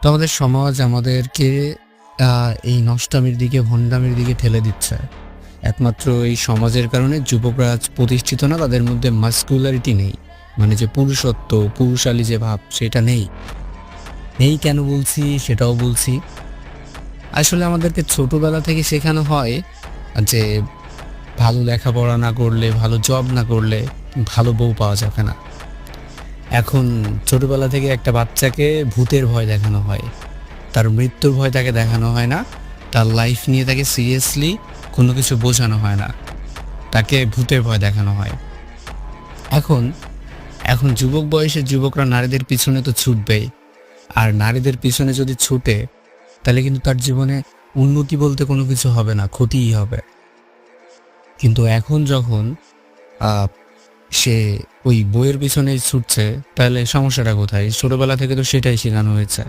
তো আমাদের সমাজ আমাদেরকে এই নষ্টামির দিকে, ভণ্ডামির দিকে ঠেলে দিচ্ছে। একমাত্র এই সমাজের কারণে যুবকরা আজ প্রতিষ্ঠিত না, তাদের মধ্যে মাস্কুলারিটি নেই। মানে যে পুরুষত্ব, পুরুষালী যে ভাব সেটা নেই। নেই কেন বলছি সেটাও বলছি। আসলে আমাদেরকে ছোটবেলা থেকে শেখানো হয় যে ভালো লেখাপড়া না করলে, ভালো জব না করলে ভালো বউ পাওয়া যাবে না। এখন ছোটবেলা থেকে একটা বাচ্চাকে ভূতের ভয় দেখানো হয়। তার মৃত্যুর ভয় তাকে দেখানো হয় না। তার লাইফ নিয়ে তাকে সিরিয়াসলি কোনো কিছু বোঝানো হয় না। তাকে ভূতের ভয় দেখানো হয়। এখন এখন যুবক বয়সের যুবকরা নারীদের পিছনে তো ছুটবেই। আর নারীদের পিছনে যদি ছুটে, তাহলে কিন্তু তার জীবনে উন্নতি বলতে কোনো কিছু হবে না, ক্ষতিই হবে। কিন্তু এখন যখন আ সে ওই বইয়ের পিছনেই ছুটছে, তাহলে সমস্যাটা কোথায়? ছোটবেলা থেকে তো সেটাই শেখানো হয়েছে।